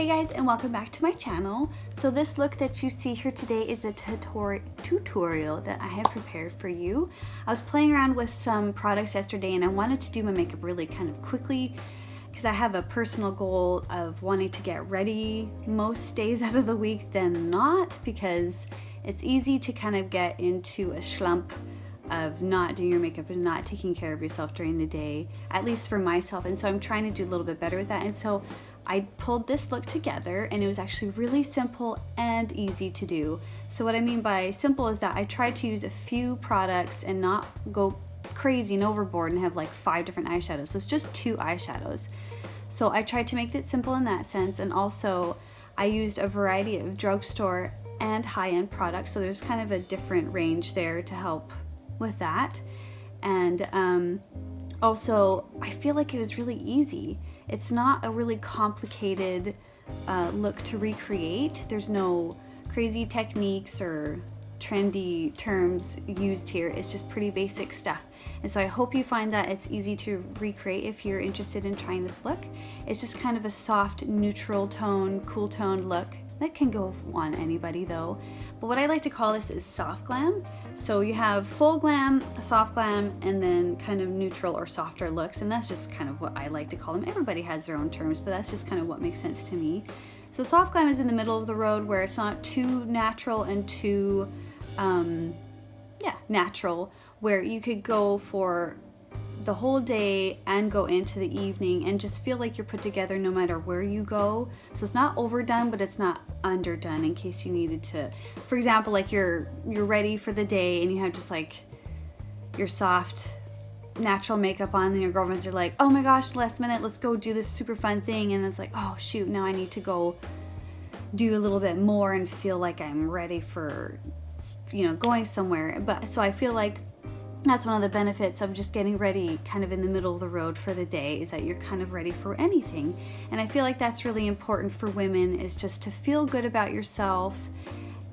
Hey guys, and welcome back to my channel. So this look that you see here today is the tutorial that I have prepared for you. I was playing around with some products yesterday and I wanted to do my makeup really kind of quickly because I have a personal goal of wanting to get ready most days out of the week than not, because it's easy to kind of get into a slump of not doing your makeup and not taking care of yourself during the day, at least for myself. And so I'm trying to do a little bit better with that. And so I pulled this look together and it was actually really simple and easy to do. So what I mean by simple is that I tried to use a few products and not go crazy and overboard and have like 5 different eyeshadows. So it's just 2 eyeshadows. So I tried to make it simple in that sense, and also I used a variety of drugstore and high-end products. So there's kind of a different range there to help with that. And also I feel like it was really easy. It's not a really complicated look to recreate. There's no crazy techniques or trendy terms used here. It's just pretty basic stuff. And so I hope you find that it's easy to recreate if you're interested in trying this look. It's just kind of a soft, neutral tone, cool toned look. That can go on anybody though. But what I like to call this is soft glam. So you have full glam, soft glam, and then kind of neutral or softer looks. And that's just kind of what I like to call them. Everybody has their own terms, but that's just kind of what makes sense to me. So soft glam is in the middle of the road, where it's not too natural and too, natural, where you could go for the whole day and go into the evening and just feel like you're put together no matter where you go. So it's not overdone, but it's not underdone, in case you needed to, for example, like you're ready for the day and you have just like your soft natural makeup on, and your girlfriends are like, oh my gosh, last minute, let's go do this super fun thing, and it's like, oh shoot, now I need to go do a little bit more and feel like I'm ready for, going somewhere. But so I feel like that's one of the benefits of just getting ready kind of in the middle of the road for the day, is that you're kind of ready for anything. And I feel like that's really important for women, is just to feel good about yourself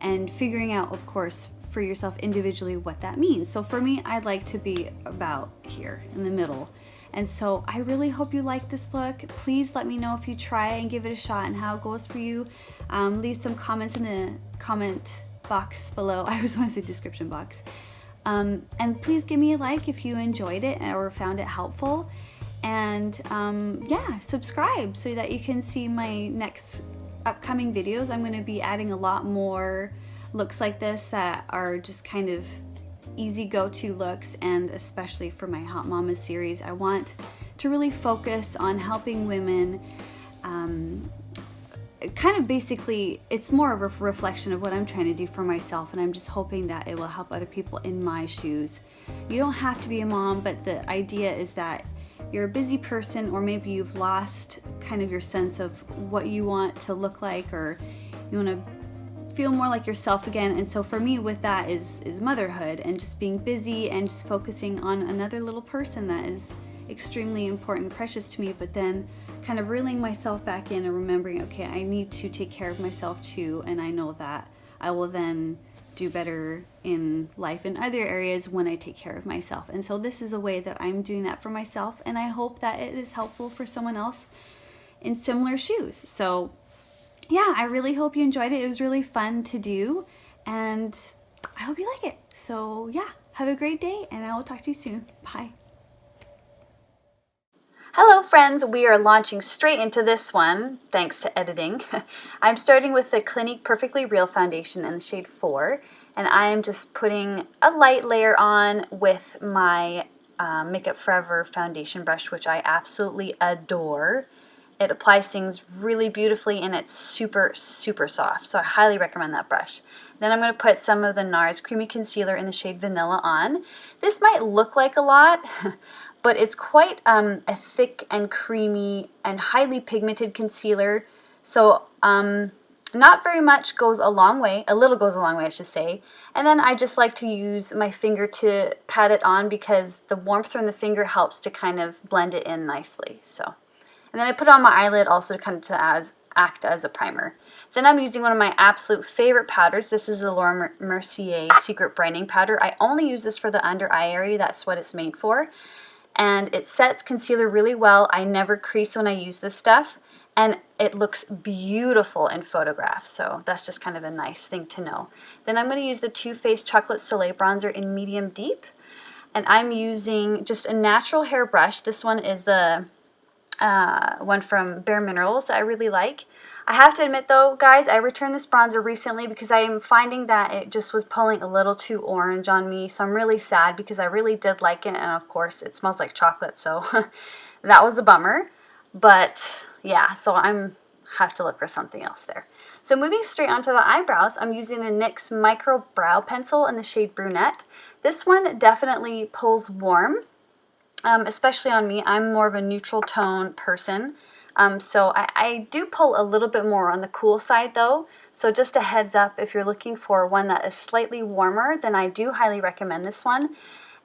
and figuring out, of course, for yourself individually what that means. So for me, I'd like to be about here in the middle. And so I really hope you like this look. Please let me know if you try and give it a shot and how it goes for you. Leave some comments in the comment box below. I always want to say description box. And please give me a like if you enjoyed it or found it helpful. And subscribe so that you can see my next upcoming videos. I'm going to be adding a lot more looks like this that are just kind of easy go-to looks, and especially for my Hot Mama series, I want to really focus on helping women. Kind of basically, it's more of a reflection of what I'm trying to do for myself, and I'm just hoping that it will help other people in my shoes. You don't have to be a mom, but the idea is that you're a busy person, or maybe you've lost kind of your sense of what you want to look like, or you want to feel more like yourself again. And so for me, with that is motherhood, and just being busy and just focusing on another little person that is extremely important, precious to me, but then kind of reeling myself back in and remembering, okay, I need to take care of myself too, and I know that I will then do better in life in other areas when I take care of myself. And so this is a way that I'm doing that for myself, and I hope that it is helpful for someone else in similar shoes. So yeah, I really hope you enjoyed it. It was really fun to do, and I hope you like it. So yeah, have a great day, and I will talk to you soon. Bye. Hello friends, we are launching straight into this one, thanks to editing. I'm starting with the Clinique Perfectly Real Foundation in the shade 4, and I am just putting a light layer on with my Makeup Forever foundation brush, which I absolutely adore. It applies things really beautifully, and it's super, super soft, so I highly recommend that brush. Then I'm going to put some of the NARS Creamy Concealer in the shade Vanilla on. This might look like a lot, but it's quite a thick and creamy and highly pigmented concealer. So not very much goes a long way. A little goes a long way, I should say. And then I just like to use my finger to pat it on, because the warmth from the finger helps to kind of blend it in nicely. So, and then I put it on my eyelid also to kind of act as a primer. Then I'm using one of my absolute favorite powders. This is the Laura Mercier Secret Brightening Powder. I only use this for the under eye area. That's what it's made for. And it sets concealer really well. I never crease when I use this stuff. and it looks beautiful in photographs, so that's just kind of a nice thing to know. Then I'm going to use the Too Faced Chocolate Soleil Bronzer in medium deep, and I'm using just a natural hair brush. This one is the one from Bare Minerals that I really like. I have to admit though, guys, I returned this bronzer recently because I am finding that it just was pulling a little too orange on me, so I'm really sad because I really did like it, and of course it smells like chocolate, so that was a bummer. But yeah, so I'm have to look for something else there. So moving straight onto the eyebrows, I'm using the NYX Micro Brow Pencil in the shade Brunette. This one definitely pulls warm, especially on me. I'm more of a neutral tone person. So I do pull a little bit more on the cool side though. So just a heads up, if you're looking for one that is slightly warmer, then I do highly recommend this one.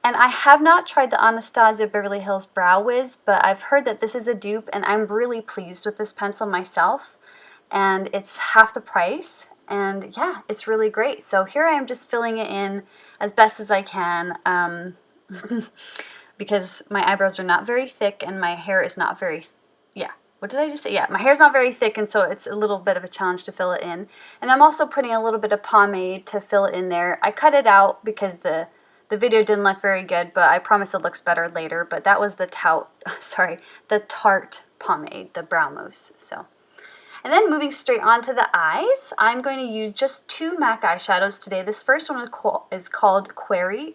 And I have not tried the Anastasia Beverly Hills Brow Wiz, but I've heard that this is a dupe, and I'm really pleased with this pencil myself. And it's half the price, and yeah, it's really great. So here I am just filling it in as best as I can, because my eyebrows are not very thick and my hair is not very, what did I just say? Yeah, my hair's not very thick, and so it's a little bit of a challenge to fill it in. And I'm also putting a little bit of pomade to fill it in there. I cut it out because the video didn't look very good, but I promise it looks better later. But that was the Tarte pomade, the brow mousse. So, and then moving straight on to the eyes, I'm going to use just 2 MAC eyeshadows today. This first one is called Quarry.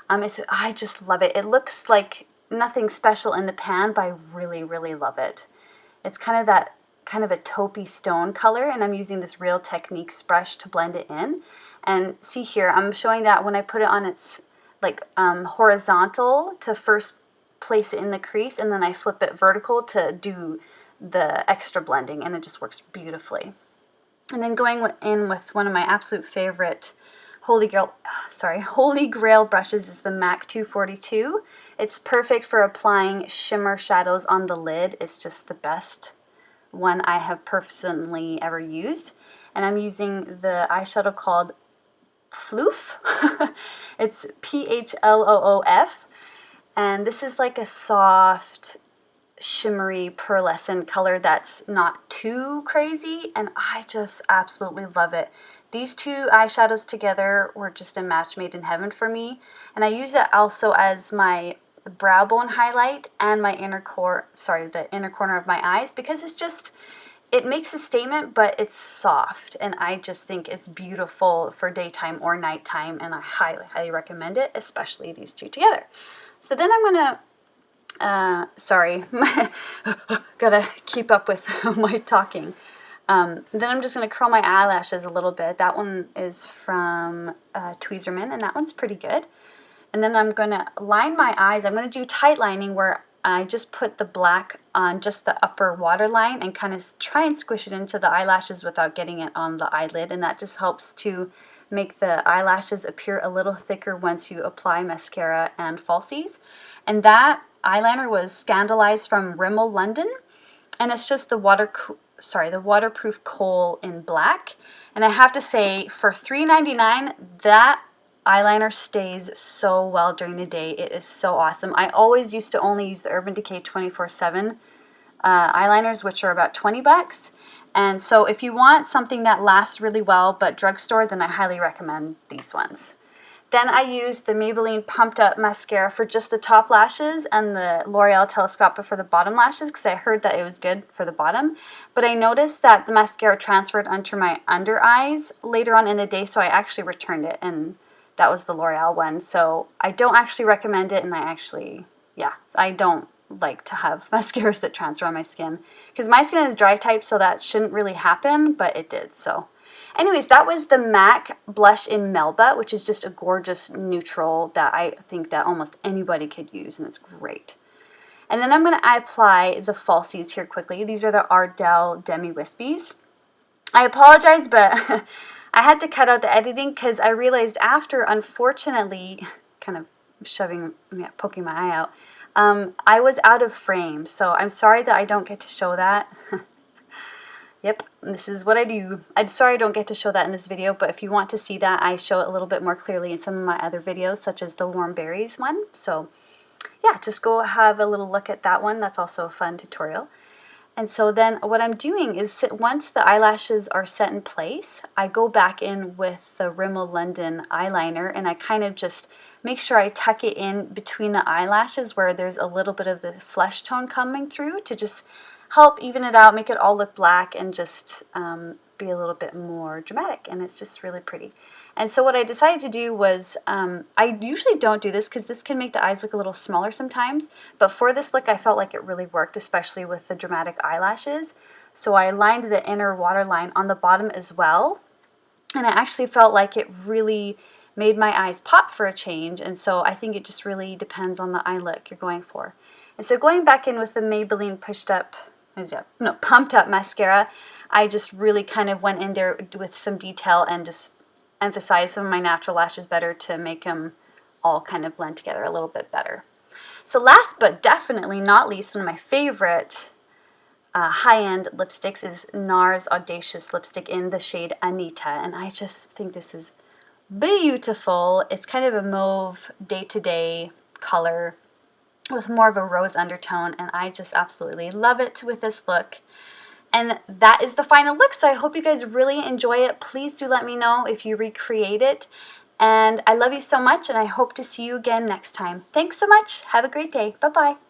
I just love it. It looks like nothing special in the pan, but I really, really love it. It's kind of a taupey stone color, and I'm using this Real Techniques brush to blend it in. And see here, I'm showing that when I put it on its horizontal to first place it in the crease, and then I flip it vertical to do the extra blending, and it just works beautifully. And then going in with one of my absolute favorite Holy Grail brushes is the MAC 242. It's perfect for applying shimmer shadows on the lid. It's just the best one I have personally ever used. And I'm using the eyeshadow called Floof. It's P-H-L-O-O-F. And this is like a soft, shimmery, pearlescent color that's not too crazy, and I just absolutely love it. These 2 eyeshadows together were just a match made in heaven for me, and I use it also as my brow bone highlight and my the inner corner of my eyes, because it makes a statement, but it's soft, and I just think it's beautiful for daytime or nighttime, and I highly, highly recommend it, especially these 2 together. So then I'm gonna gotta keep up with my talking. Then I'm just going to curl my eyelashes a little bit. That one is from Tweezerman, and that one's pretty good. And then I'm going to line my eyes. I'm going to do tight lining, where I just put the black on just the upper waterline and kind of try and squish it into the eyelashes without getting it on the eyelid. And that just helps to make the eyelashes appear a little thicker once you apply mascara and falsies. And that eyeliner was Scandalized from Rimmel London, and it's just the waterproof kohl in black. And I have to say, for $3.99, that eyeliner stays so well during the day. It is so awesome. I always used to only use the Urban Decay 24/7 eyeliners, which are about 20 bucks. And so if you want something that lasts really well but drugstore, then I highly recommend these ones. Then I used the Maybelline Pumped Up Mascara for just the top lashes and the L'Oreal Telescopic for the bottom lashes, because I heard that it was good for the bottom. But I noticed that the mascara transferred onto my under eyes later on in the day, so I actually returned it, and that was the L'Oreal one. So I don't actually recommend it, and I don't like to have mascaras that transfer on my skin, because my skin is dry type, so that shouldn't really happen, but it did. So anyways, that was the MAC blush in Melba, which is just a gorgeous neutral that I think that almost anybody could use, and it's great. And then I'm going to apply the falsies here quickly. These are the Ardell Demi Wispies. I apologize, but I had to cut out the editing because I realized after, unfortunately, kind of poking my eye out, I was out of frame. So I'm sorry that I don't get to show that. Yep, this is what I do. I'm sorry I don't get to show that in this video, but if you want to see that, I show it a little bit more clearly in some of my other videos, such as the Warm Berries one. So yeah, just go have a little look at that one. That's also a fun tutorial. And so then what I'm doing is once the eyelashes are set in place, I go back in with the Rimmel London eyeliner and I kind of just make sure I tuck it in between the eyelashes where there's a little bit of the flesh tone coming through to just help even it out, make it all look black and just be a little bit more dramatic, and it's just really pretty. And so what I decided to do was, I usually don't do this because this can make the eyes look a little smaller sometimes, but for this look I felt like it really worked, especially with the dramatic eyelashes. So I lined the inner waterline on the bottom as well, and I actually felt like it really made my eyes pop for a change, and so I think it just really depends on the eye look you're going for. And so going back in with the Maybelline Pumped Up mascara, I just really kind of went in there with some detail and just emphasized some of my natural lashes better to make them all kind of blend together a little bit better. So last but definitely not least, one of my favorite high-end lipsticks is NARS Audacious Lipstick in the shade Anita, and I just think this is beautiful. It's kind of a mauve day-to-day color with more of a rose undertone, and I just absolutely love it with this look. And that is the final look, so I hope you guys really enjoy it. Please do let me know if you recreate it. And I love you so much, and I hope to see you again next time. Thanks so much. Have a great day. Bye-bye.